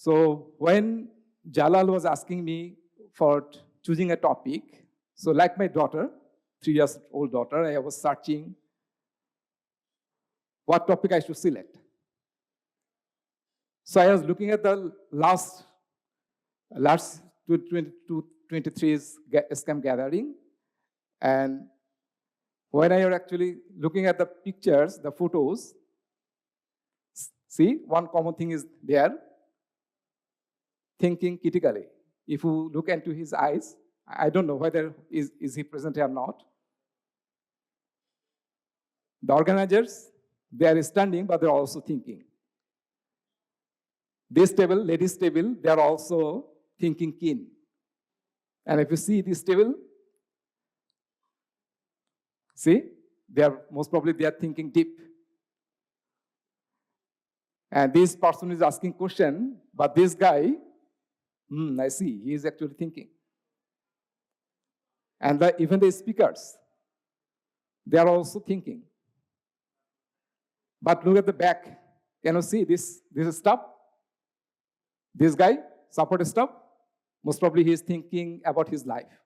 So when Jalal was asking me for choosing a topic, so like my daughter, 3-year-old daughter, I was searching what topic I should select. So I was looking at the last 2023's Scrum gathering, and when I was actually looking at the pictures, the photos, see, one common thing is there, thinking critically. If you look into his eyes, I don't know whether is he present or not. The organizers, they are standing, but they're also thinking. This table, ladies' table, they are also thinking keen. And if you see this table, see, they are most probably they are thinking deep. And this person is asking question, but this guy, I see, he is actually thinking. And even the speakers, they are also thinking. But look at the back. Can you see this stuff? This guy, support staff, most probably he is thinking about his life.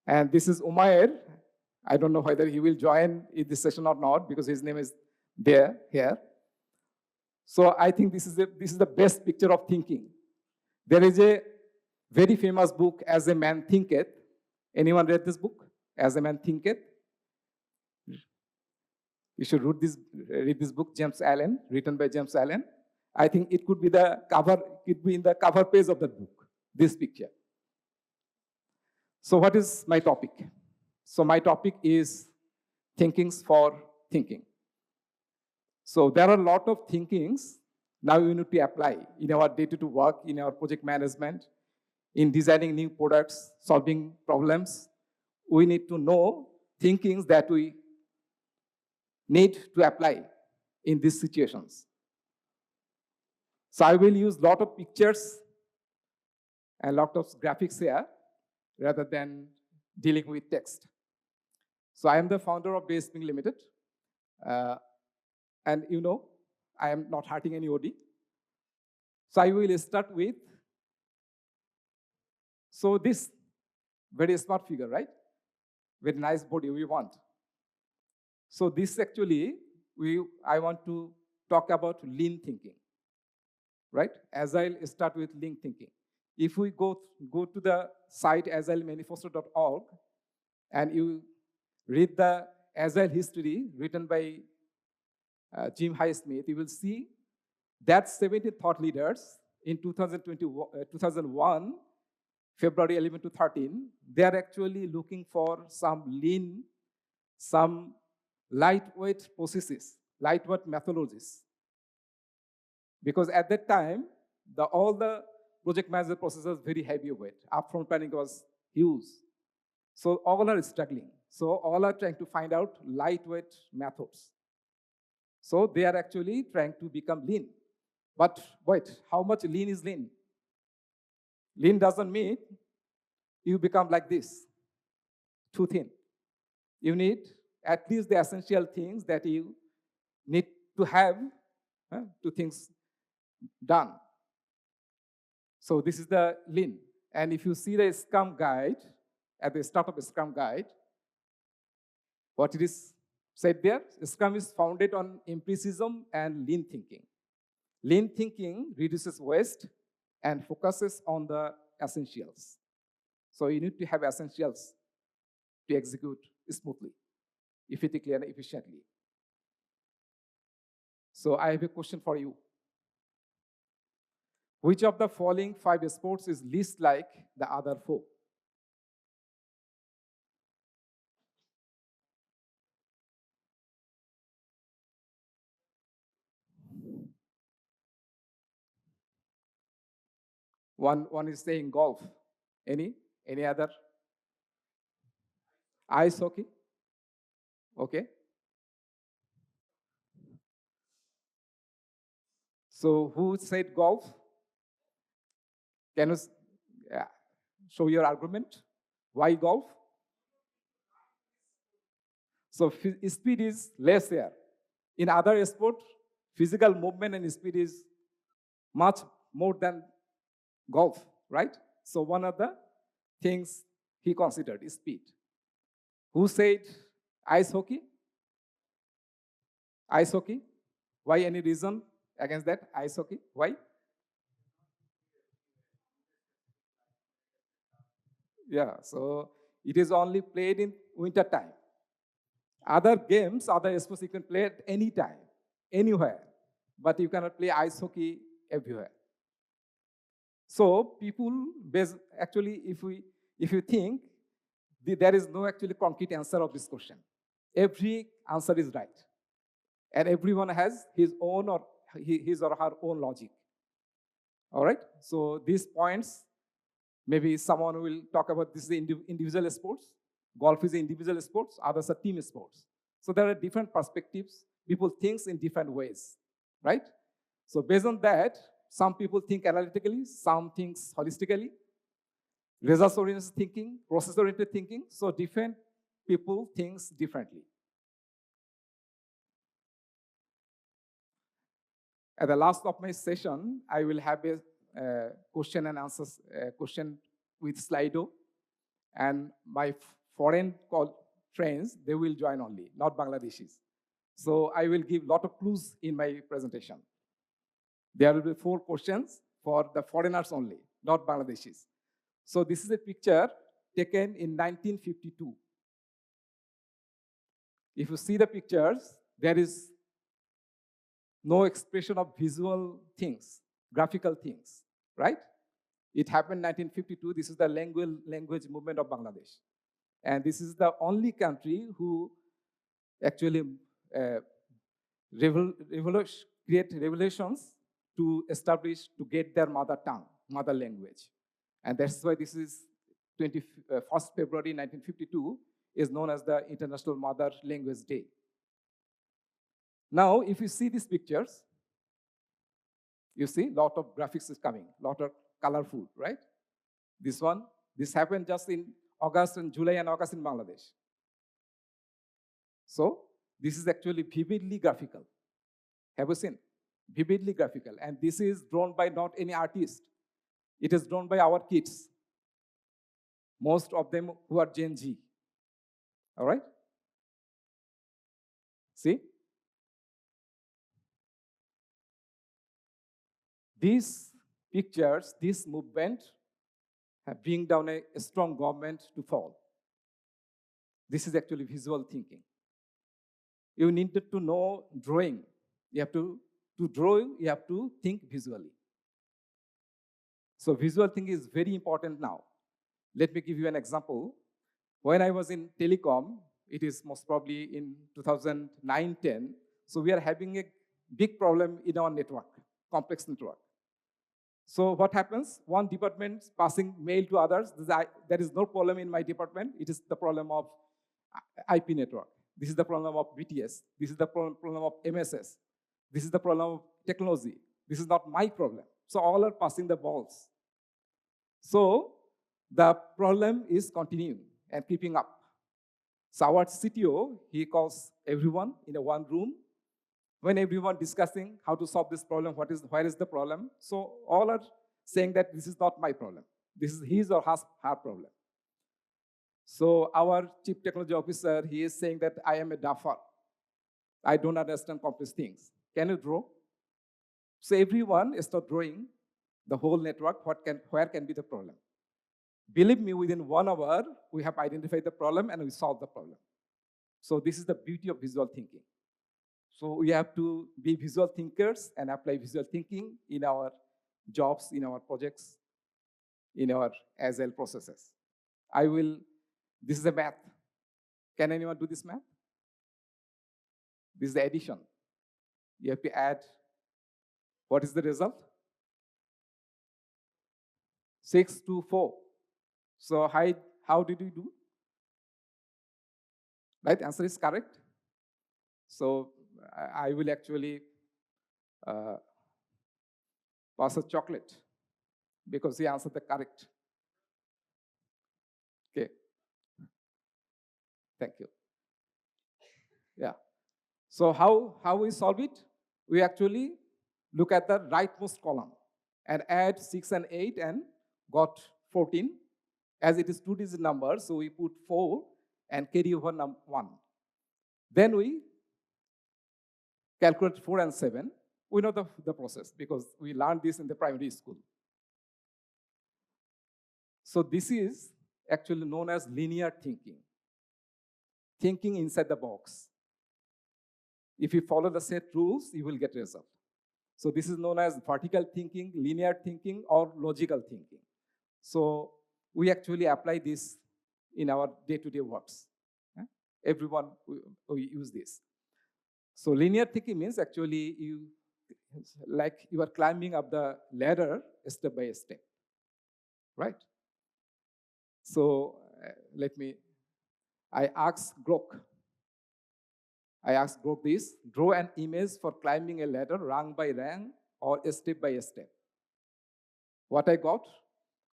And this is Umair. I don't know whether he will join in this session or not because his name is here. So I think this is the best picture of thinking. There is a very famous book, As a Man Thinketh. Anyone read this book? As a Man Thinketh? You should read this book, James Allen, written by James Allen. I think it could be in the cover page of the book, this picture. So what is my topic? So my topic is thinkings for thinking. So there are a lot of thinkings now we need to apply in our day-to-day work, in our project management, in designing new products, solving problems. We need to know thinkings that we need to apply in these situations. So I will use a lot of pictures and a lot of graphics here rather than dealing with text. So I am the founder of DaySpring Limited. And you know, I am not hurting anybody. So I will start with, so this very smart figure, right? Very nice body we want. So this actually, I want to talk about lean thinking, right? Agile start with lean thinking. If we go to the site agilemanifesto.org and you read the Agile history written by Jim Highsmith, you will see that 70 thought leaders in 2001, February 11 to 13, they are actually looking for some lean, some lightweight processes, lightweight methodologies. Because at that time, all the project management processes were very heavyweight. Upfront planning was huge. So all are struggling. So all are trying to find out lightweight methods. So they are actually trying to become lean. But wait, how much lean is lean? Lean doesn't mean you become like this, too thin. You need at least the essential things that you need to have to things done. So this is the lean. And if you see the Scrum guide, at the start of the Scrum guide, what it is said there, Scrum is founded on empiricism and lean thinking. Lean thinking reduces waste and focuses on the essentials. So you need to have essentials to execute smoothly, effectively, and efficiently. So I have a question for you. Which of the following 5 sports is least like the other 4? One is saying golf. Any other? Ice hockey? Okay. So who said golf? Can you show your argument? Why golf? So speed is less here. In other sports, Physical movement and speed is much more than golf, right? So one of the things he considered is speed. Who said ice hockey? Ice hockey? Why? Any reason against that? Ice hockey? Why? Yeah, so it is only played in winter time. Other games, other sports you can play at any time, anywhere, but you cannot play ice hockey everywhere. So people actually, if you think there is no actually concrete answer of this question. Every answer is right, and everyone has his own or his or her own logic. All right. So these points, maybe someone will talk about this is individual sports. Golf is individual sports. Others are team sports. So there are different perspectives. People think in different ways, right? So based on that, some people think analytically, some think holistically, results-oriented thinking, process-oriented thinking. So different people think differently. At the last of my session, I will have a question and answers question with Slido, and my foreign friends, they will join only, not Bangladeshis. So I will give a lot of clues in my presentation. There will be 4 questions for the foreigners only, not Bangladeshis. So this is a picture taken in 1952. If you see the pictures, there is no expression of visual things, graphical things, right? It happened in 1952. This is the language movement of Bangladesh. And this is the only country who actually create revolutions to establish, to get their mother tongue, mother language. And that's why this is 1st February 1952 is known as the International Mother Language Day. Now, if you see these pictures, you see a lot of graphics is coming, a lot of colorful, right? This happened just in August and July and August in Bangladesh. So this is actually vividly graphical. Have you seen? Vividly graphical. And this is drawn by not any artist. It is drawn by our kids. Most of them who are Gen Z. All right? See? These pictures, this movement, have bring down a strong government to fall. This is actually visual thinking. You needed to know drawing. You have to draw, you have to think visually. So visual thinking is very important now. Let me give you an example. When I was in telecom, it is most probably in 2009-10, so we are having a big problem in our network, complex network. So what happens? One department passing mail to others. There is no problem in my department. It is the problem of IP network. This is the problem of BTS. This is the problem of MSS. This is the problem of technology. This is not my problem. So all are passing the balls. So the problem is continuing and keeping up. So our CTO, he calls everyone in a one room. When everyone discussing how to solve this problem, where is the problem? So all are saying that this is not my problem. This is his or her problem. So our chief technology officer, he is saying that I am a duffer. I don't understand complex things. Can you draw? So everyone start drawing the whole network, where can be the problem. Believe me, within 1 hour, we have identified the problem and we solved the problem. So this is the beauty of visual thinking. So we have to be visual thinkers and apply visual thinking in our jobs, in our projects, in our Agile processes. This is a math. Can anyone do this math? This is the addition. You have to add. What is the result? 6 to 4. So how did you do? Right, answer is correct. So I will actually pass a chocolate because he answered the correct. Okay. Thank you. Yeah. So how we solve it? we actually look at the rightmost column and add 6 and 8 and got 14. As it is two-digit number, so we put 4 and carry over 1. Then we calculate 4 and 7. We know the process because we learned this in the primary school. So this is actually known as linear thinking. Thinking inside the box. If you follow the set rules, you will get result. So this is known as vertical thinking, linear thinking, or logical thinking. So we actually apply this in our day-to-day works. Everyone, we use this. So linear thinking means actually you are climbing up the ladder step by step, right? So I asked Grok this: draw an image for climbing a ladder rung by rung or step by step. What I got?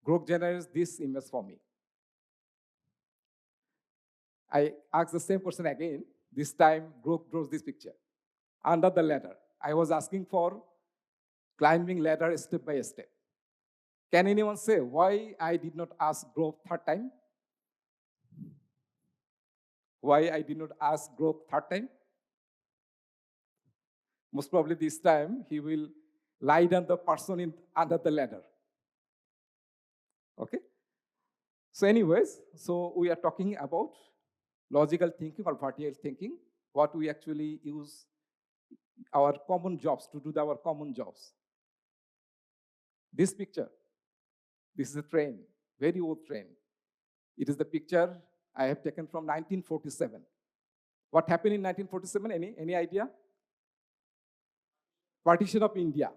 Grok generates this image for me. I asked the same question again. This time, Grok draws this picture under the ladder. I was asking for climbing ladder step by step. Can anyone say why I did not ask Grok third time? Why I did not ask Grok third time? Most probably this time, he will lie down the person under the ladder. Okay? So anyways, so we are talking about logical thinking or vertical thinking, what we actually use our common jobs to do our common jobs. This picture, this is a train, very old train. It is the picture I have taken from 1947. What happened in 1947? Any idea? Partition of India.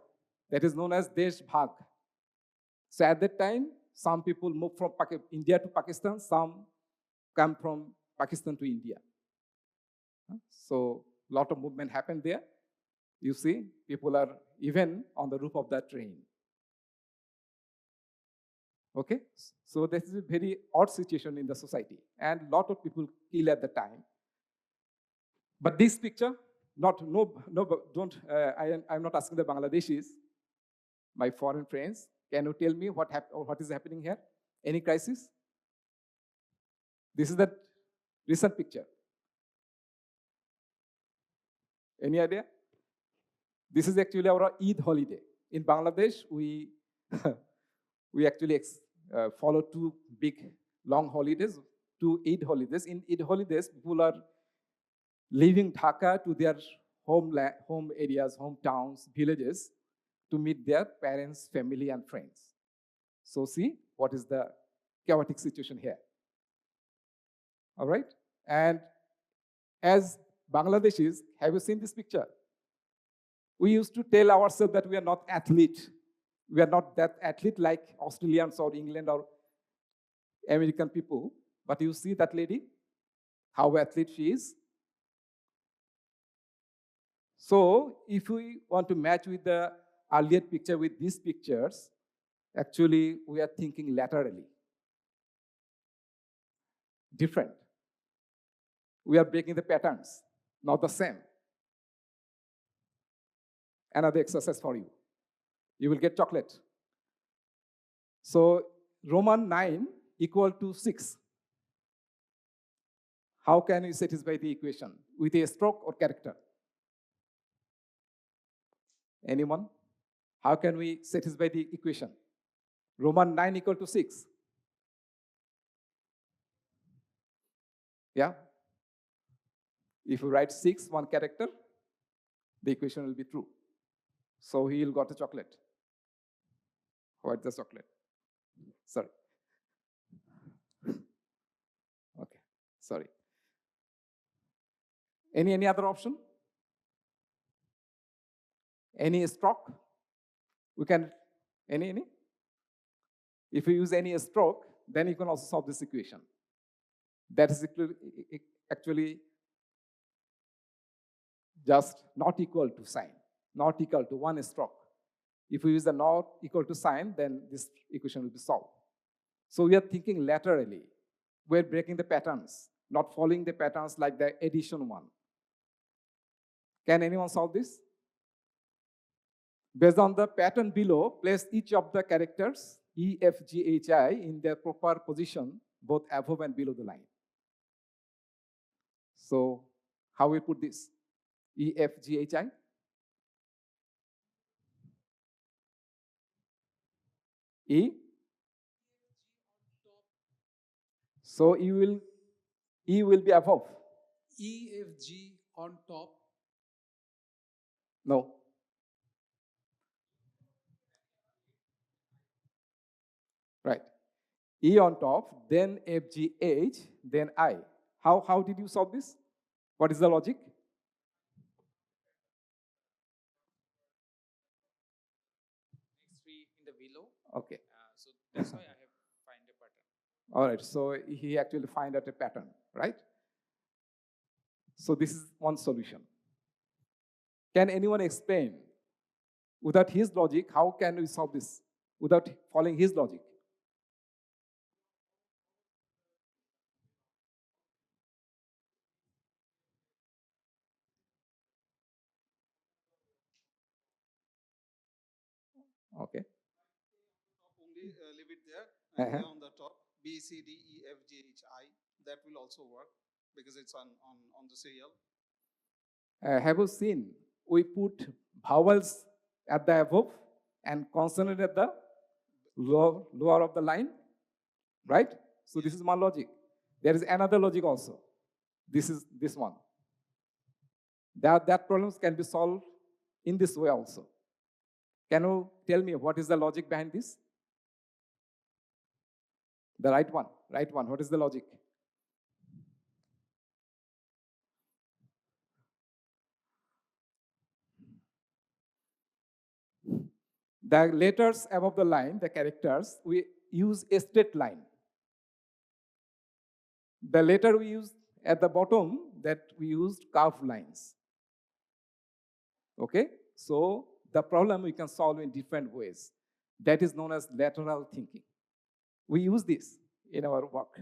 That is known as DaySpring. So at that time, some people moved from India to Pakistan, some come from Pakistan to India. So a lot of movement happened there. You see, people are even on the roof of that train. Okay, so this is a very odd situation in the society, and a lot of people kill at the time. But this picture, I'm not asking the Bangladeshis, my foreign friends. Can you tell me what is happening here? Any crisis? This is the recent picture. Any idea? This is actually our Eid holiday. In Bangladesh, we actually follow two big long holidays, two Eid holidays. In Eid holidays, people are leaving Dhaka to their home areas, hometowns, villages to meet their parents, family, and friends. So see what is the chaotic situation here. All right? And as Bangladeshis, have you seen this picture? We used to tell ourselves that we are not athlete. We are not that athlete like Australians or England or American people. But you see that lady, how athlete she is. So if we want to match with the earlier picture with these pictures, actually we are thinking laterally. Different. We are breaking the patterns, not the same. Another exercise for you. You will get chocolate. So Roman 9 equal to 6. How can you satisfy the equation? With a stroke or character? Anyone? How can we satisfy the equation? Roman 9 equal to 6. Yeah? If you write 6, one character, the equation will be true. So he will got a chocolate. What's the chocolate? Sorry. Okay, sorry. Any other option? Any stroke? We can, any? If you use any stroke, then you can also solve this equation. That is actually just not equal to sign, not equal to one stroke. If we use the not equal to sign, then this equation will be solved. So we are thinking laterally. We're breaking the patterns, not following the patterns like the addition one. Can anyone solve this? Based on the pattern below, place each of the characters E, F, G, H, I in their proper position, both above and below the line. So how we put this? E, F, G, H, I? E? So E will be above. E, F, G on top. No. Right. E on top, then F, G, H, then I. How did you solve this? What is the logic? Next three in the below. Okay. So that's why I have find a pattern. All right. So he actually find out a pattern, right? So this is one solution. Can anyone explain, without his logic, how can we solve this without following his logic? Okay. Only leave it there. And Uh-huh. A on the top, B, C, D, E, F, G, H, I. That will also work because it's on the serial. Have you seen we put vowels at the above and consonant at the lower of the line, right? So this is one logic. There is another logic also. This is this one. That problems can be solved in this way also. Can you tell me what is the logic behind this? The right one. What is the logic? The letters above the line, the characters, we use a straight line. The letter we use at the bottom, that we used curved lines. Okay? So the problem we can solve in different ways. That is known as lateral thinking. We use this in our work.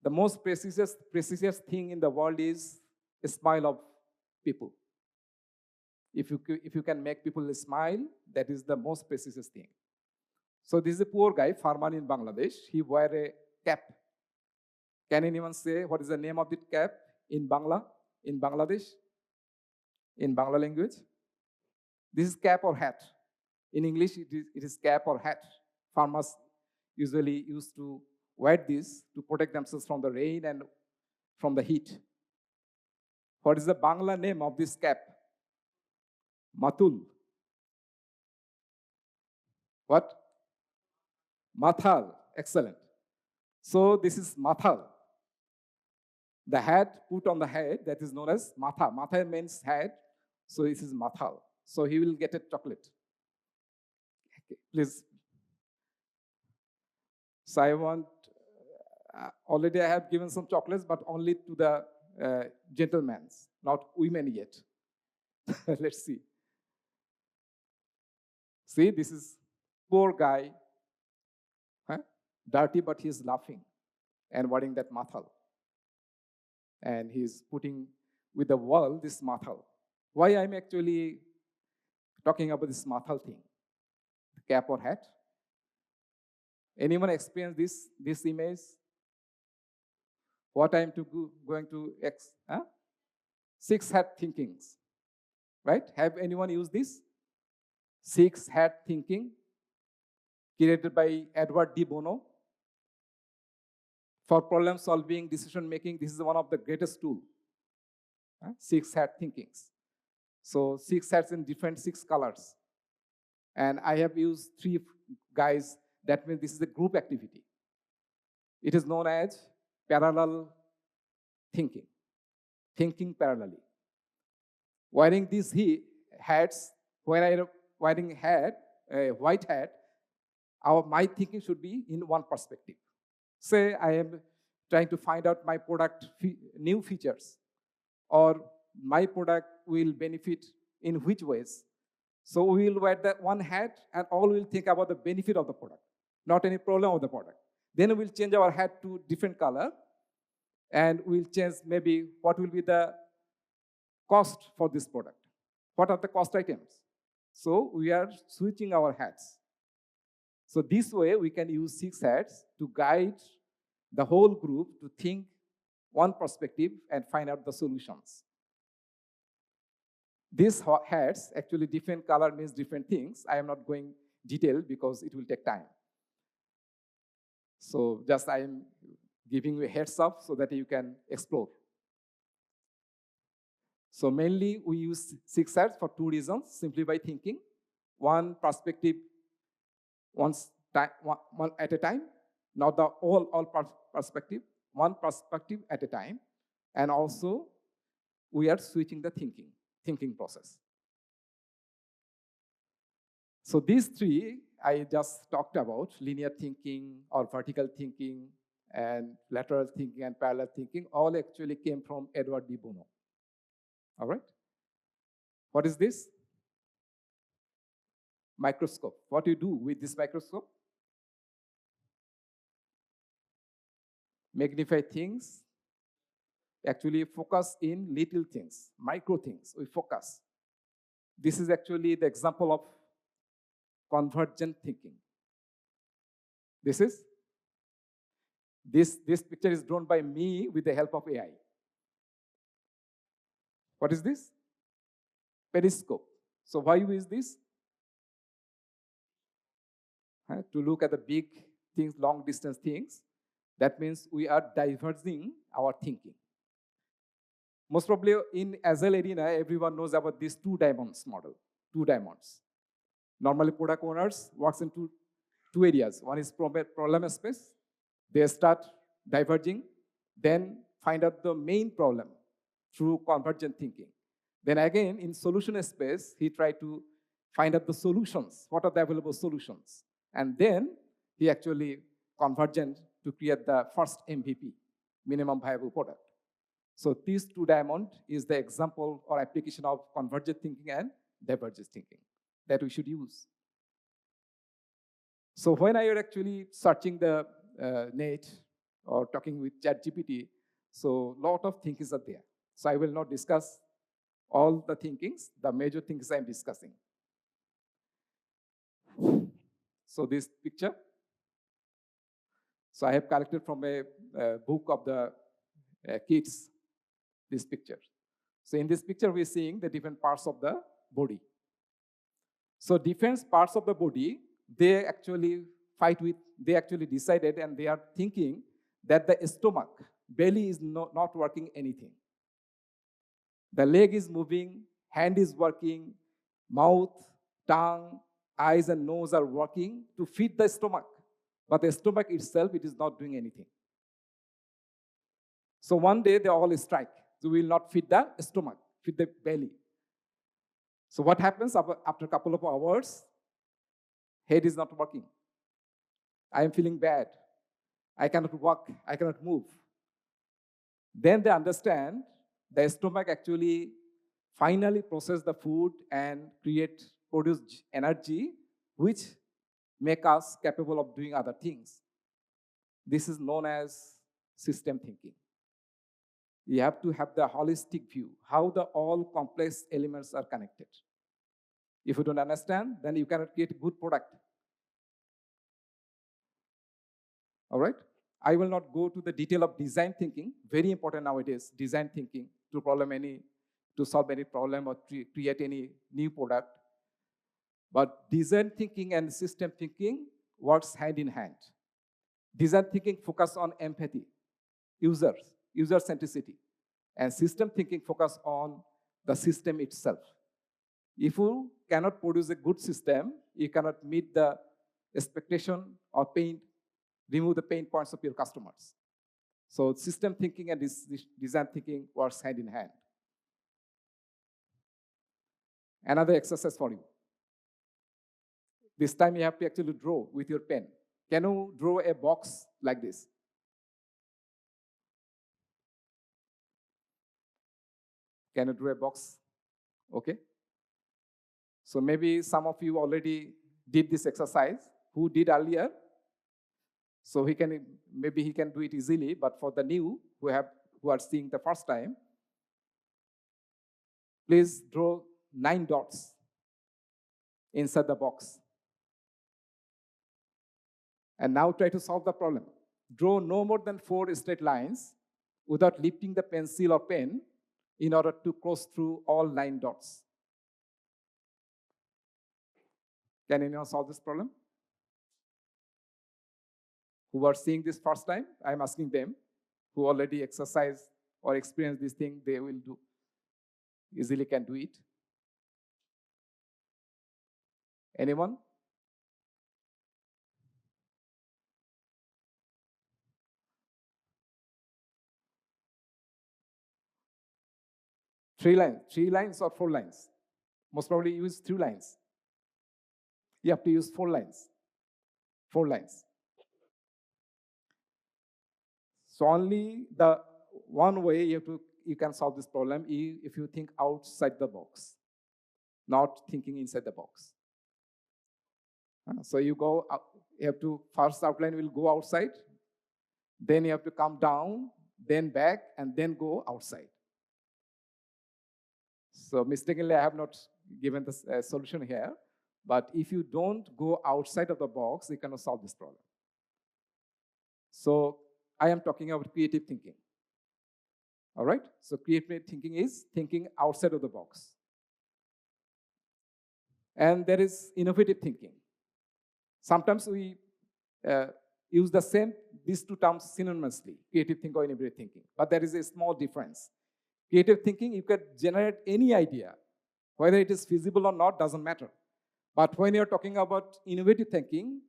The most precious thing in the world is a smile of people. If you can make people smile, that is the most precious thing. So this is a poor guy, farmer in Bangladesh. He wear a cap. Can anyone say what is the name of the cap in Bangladesh? In Bangla language? This is cap or hat. In English, it is cap or hat. Farmers usually used to wear this to protect themselves from the rain and from the heat. What is the Bangla name of this cap? Matul. What? Mathal. Excellent. So this is mathal. The hat put on the head, that is known as matha. Matha means head, so this is mathal. So he will get a chocolate. Okay, please. So I want, already I have given some chocolates, but only to the gentlemen, not women yet. Let's see. See, this is poor guy, dirty, but he's laughing and wearing that mathal. And he's putting with the world this mathal. Why I'm actually talking about this mathal thing? Cap or hat? Anyone experience this image? What I'm going to six hat thinkings, right? Have anyone used this? Six hat thinking, created by Edward D. Bono. For problem solving, decision making, this is one of the greatest tools. Six hat thinkings. So 6 hats in different 6 colors. And I have used 3 guys. That means this is a group activity. It is known as parallel thinking. Thinking parallelly. Wearing these hats, when I am wearing a white hat, my thinking should be in one perspective. Say I am trying to find out my product new features, or my product will benefit in which ways. So we will wear that one hat and all will think about the benefit of the product, not any problem of the product. Then we'll change our hat to different color and we'll change maybe what will be the cost for this product. What are the cost items? So we are switching our hats. So this way, we can use 6 hats to guide the whole group to think one perspective and find out the solutions. These hats, actually different color means different things. I am not going detail because it will take time. So just I am giving you a heads up so that you can explore. So mainly we use 6 hats for 2 reasons, simply by thinking. One perspective one at a time, not the all perspective, one perspective at a time. And also we are switching the thinking process. So these 3 I just talked about, linear thinking or vertical thinking and lateral thinking and parallel thinking, all actually came from Edward de Bono. All right? What is this? Microscope. What do you do with this microscope? Magnify things, actually focus in little things, micro things, we focus. This is actually the example of convergent thinking. This picture is drawn by me with the help of AI. What is this? Periscope. So why is this? To look at the big things, long distance things. That means we are diverging our thinking. Most probably in Agile arena, everyone knows about this 2 diamonds model, 2 diamonds. Normally product owners works in two areas. One is problem space. They start diverging, then find out the main problem through convergent thinking. Then again, in solution space, he tried to find out the solutions. What are the available solutions? And then he actually convergent to create the first MVP, minimum viable product. So these 2 diamonds is the example or application of convergent thinking and divergent thinking that we should use. So when I are actually searching the net or talking with ChatGPT, so a lot of thinkings are there. So I will not discuss all the thinkings, the major things I'm discussing. So this picture, so I have collected from a book of the kids, this picture. So in this picture, we're seeing the different parts of the body. So different parts of the body, they actually fight with, they actually decided and they are thinking that the stomach, belly is not working anything. The leg is moving, hand is working, mouth, tongue, eyes and nose are working to feed the stomach. But the stomach itself, it is not doing anything. So one day they all strike. So we will not feed the stomach, feed the belly. So what happens after a couple of hours? Head is not working. I am feeling bad. I cannot walk. I cannot move. Then they understand the stomach actually finally process the food and produce energy which make us capable of doing other things. This is known as system thinking. You have to have the holistic view, how the all complex elements are connected. If you don't understand, then you cannot create a good product. All right? I will not go to the detail of design thinking. Very important nowadays, design thinking to solve any problem or create any new product. But design thinking and system thinking works hand in hand. Design thinking focus on empathy, user centricity, and system thinking focus on the system itself. If you cannot produce a good system, you cannot meet the expectation or remove the pain points of your customers. So system thinking and design thinking works hand in hand. Another exercise for you. This time you have to actually draw with your pen. Can you draw a box like this? Can you draw a box? Okay. So maybe some of you already did this exercise. Who did earlier? So maybe he can do it easily, but for the new who are seeing the first time, please draw 9 dots inside the box. And now try to solve the problem. Draw no more than 4 straight lines without lifting the pencil or pen in order to cross through all 9 dots. Can anyone solve this problem? Who are seeing this first time, I'm asking them, who already exercise or experience this thing, they will do, easily can do it. Anyone? Three lines or 4 lines? Most probably use 3 lines. You have to use 4 lines. 4 lines. So only the one way you can solve this problem is if you think outside the box, not thinking inside the box. So you go, you have to, first outline will go outside, then you have to come down, then back, and then go outside. So mistakenly, I have not given the solution here, but if you don't go outside of the box, you cannot solve this problem. So I am talking about creative thinking. All right? So creative thinking is thinking outside of the box. And there is innovative thinking. Sometimes we use these two terms synonymously, creative thinking or innovative thinking. But there is a small difference. Creative thinking, you can generate any idea. Whether it is feasible or not doesn't matter. But when you're talking about innovative thinking,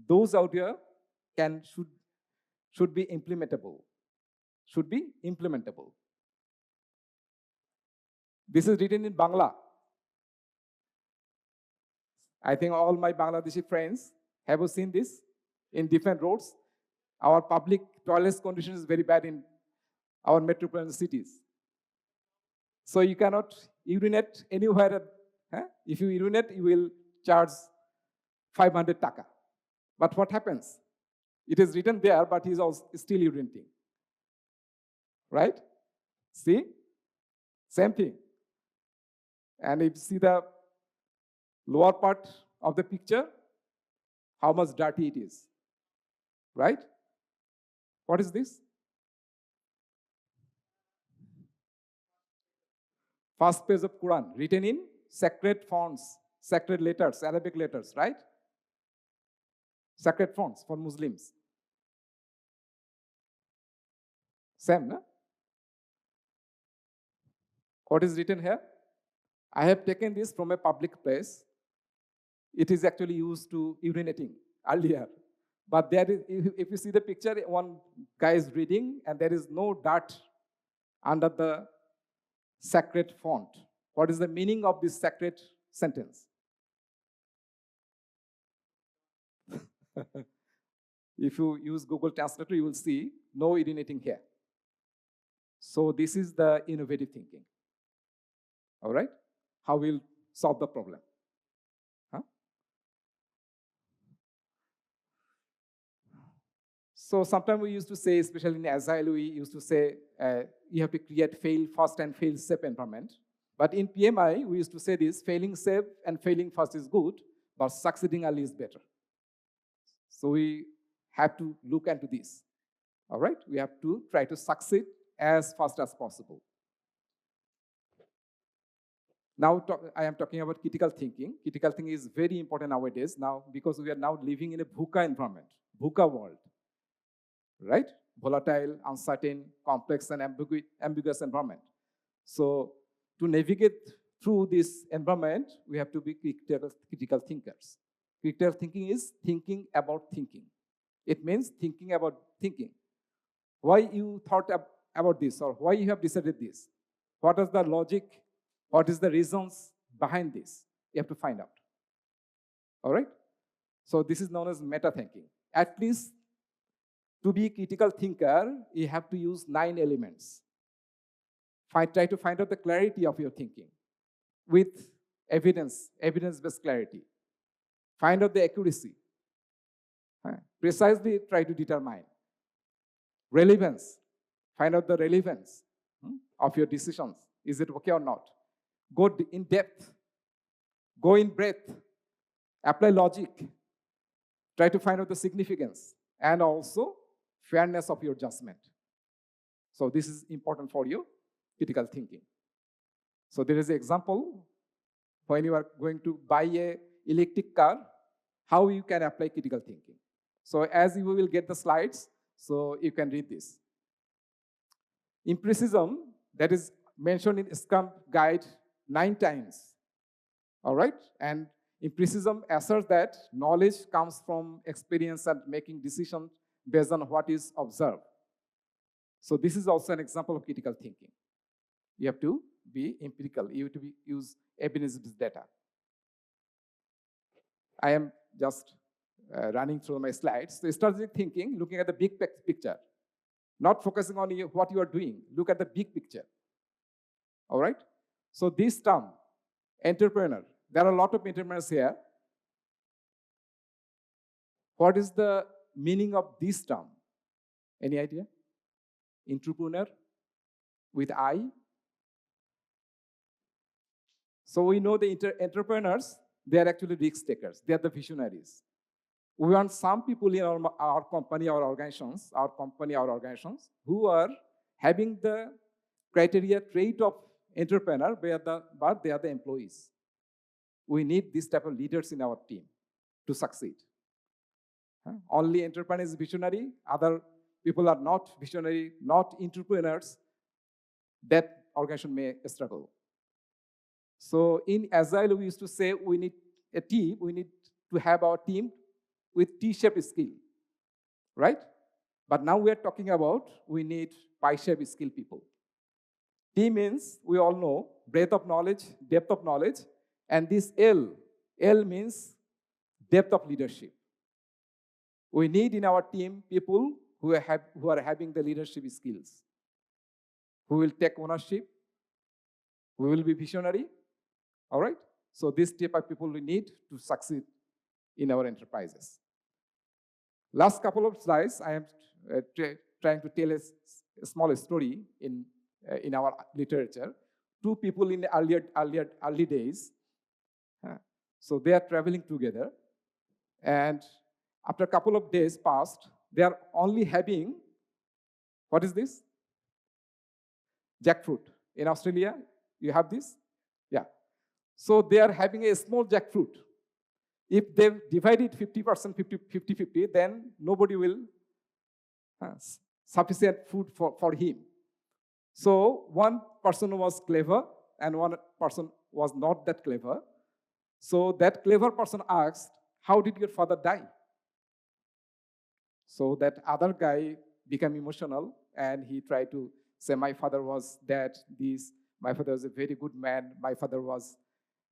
those ideas should be implementable. Should be implementable. This is written in Bangla. I think all my Bangladeshi friends have seen this in different roads. Our public toilets condition is very bad in our metropolitan cities. So you cannot urinate anywhere. If you urinate, you will charge 500 taka. But what happens? It is written there, but he's still urinating. Right? See? Same thing. And if you see the lower part of the picture, how much dirty it is. Right? What is this? First page of Quran, written in sacred fonts, sacred letters, Arabic letters, right? Sacred fonts for Muslims. Same, no? What is written here? I have taken this from a public place. It is actually used to urinating earlier. But there is, if you see the picture, one guy is reading and there is no dirt under the sacred font. What is the meaning of this sacred sentence? If you use Google Translator, you will see no urinating here. So this is the innovative thinking. All right? How we'll solve the problem. So sometimes we used to say, especially in Agile, we used to say, you have to create fail fast and fail safe environment. But in PMI, we used to say this, failing safe and failing fast is good, but succeeding early is better. So we have to look into this. All right? We have to try to succeed as fast as possible. Now I am talking about critical thinking. Critical thinking is very important nowadays now because we are now living in a VUCA environment, VUCA world. Right? Volatile, uncertain, complex, and ambiguous environment. So to navigate through this environment, we have to be critical thinkers. Critical thinking is thinking about thinking. It means thinking about thinking. Why you thought about this or why you have decided this? What is the logic? What is the reasons behind this? You have to find out. All right? So this is known as meta thinking. At least to be a critical thinker, you have to use 9 elements. Try to find out the clarity of your thinking with evidence-based clarity. Find out the accuracy. Precisely try to determine. Relevance. Find out the relevance of your decisions. Is it okay or not? go in depth, go in breadth, apply logic, try to find out the significance, and also fairness of your judgment. So this is important for you, critical thinking. So there is an example when you are going to buy a electric car, how you can apply critical thinking. So as you will get the slides, so you can read this. Empiricism, that is mentioned in Scrum guide 9 times. All right? And empiricism asserts that knowledge comes from experience and making decisions based on what is observed. So this is also an example of critical thinking. You have to be empirical. You have to use evidence-based data. I am just running through my slides. So strategic thinking, looking at the big picture. Not focusing on what you are doing. Look at the big picture. All right? So this term, entrepreneur, there are a lot of entrepreneurs here. What is the meaning of this term? Any idea? Entrepreneur with I. So we know the entrepreneurs, they are actually risk takers. They are the visionaries. We want some people in our company, our organizations, who are having the criteria trait of entrepreneur, but they are the employees. We need this type of leaders in our team to succeed. Only entrepreneur is visionary, other people are not visionary, not entrepreneurs, that organization may struggle. So in Agile, we used to say we need a team, we need to have our team with T-shaped skill, right? But now we are talking about we need pie-shaped skill people. T means, we all know, breadth of knowledge, depth of knowledge, and this L means depth of leadership. We need in our team people who are having the leadership skills, who will take ownership, who will be visionary, all right? So this type of people we need to succeed in our enterprises. Last couple of slides, I am trying to tell a small story in our literature. 2 people in the early days. So they are traveling together, and after a couple of days passed, they are only having, what is this? Jackfruit. In Australia, you have this? Yeah. So they are having a small jackfruit. If they divide it 50%, 50-50, then nobody will sufficient food for him. So one person was clever and one person was not that clever. So that clever person asked, how did your father die? So that other guy became emotional and he tried to say, my father was dead, my father was a very good man, my father was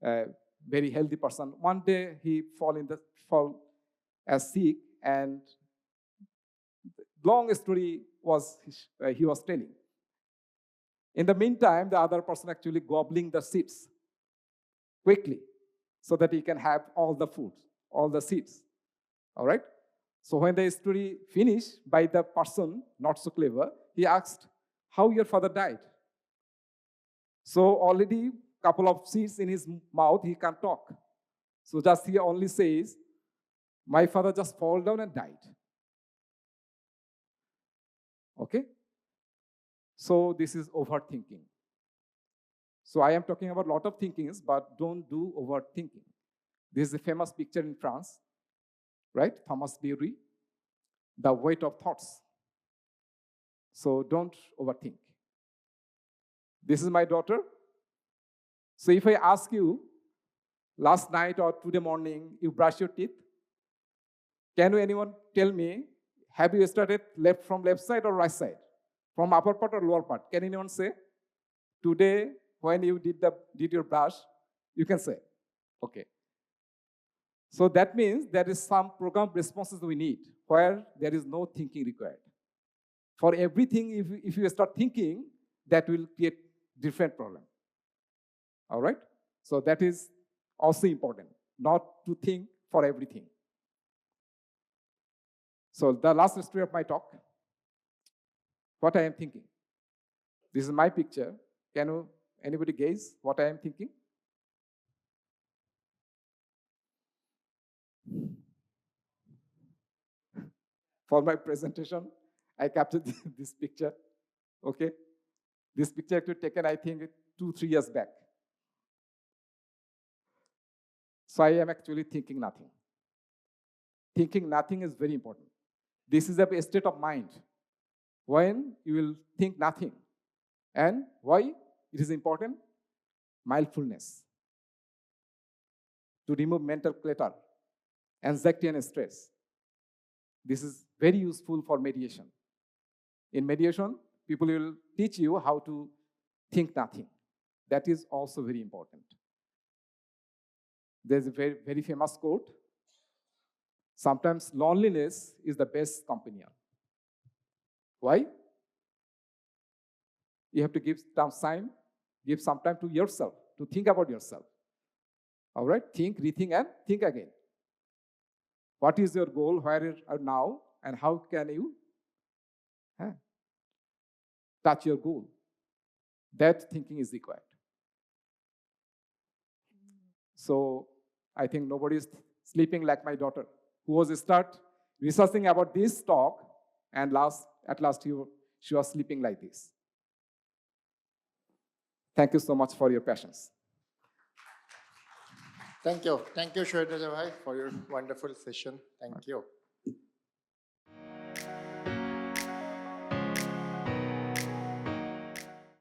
a very healthy person. One day he fall as sick, and long story was he was telling. In the meantime, the other person actually gobbling the seeds quickly so that he can have all the food, all the seeds. All right? So when the story finished by the person, not so clever, he asked, how your father died? So already couple of seeds in his mouth, he can't talk. So just he only says, my father just fell down and died. Okay? So this is overthinking. So I am talking about a lot of thinkings, but don't do overthinking. This is a famous picture in France, right? Thomas Bury, the weight of thoughts. So don't overthink. This is my daughter. So if I ask you, last night or today morning, you brush your teeth, can anyone tell me, have you started from left side or right side? From upper part or lower part? Can anyone say? Today, when you did your brush, you can say. Okay. So that means there is some program responses we need where there is no thinking required. For everything, if you start thinking, that will create different problem. All right? So that is also important, not to think for everything. So the last story of my talk, what I am thinking. This is my picture. Can Anybody guess what I am thinking? For my presentation, I captured this picture. Okay, this picture actually taken, I think, 2-3 years back. So I am actually thinking nothing. Thinking nothing is very important. This is a state of mind when you will think nothing. And why it is important? Mindfulness. To remove mental clutter, anxiety and stress. This is very useful for mediation. In mediation, people will teach you how to think nothing. That is also very important. There's a very, very famous quote. Sometimes loneliness is the best companion. Why? You have to give some time to yourself, to think about yourself. All right? Think, rethink, and think again. What is your goal? Where you are now? And how can you touch your goal? That thinking is required. So I think nobody is sleeping like my daughter, who was start researching about this talk, and at last she was sleeping like this. Thank you so much for your patience. Thank you. Thank you, Shahid Reza bhai, for your wonderful session. Thank you.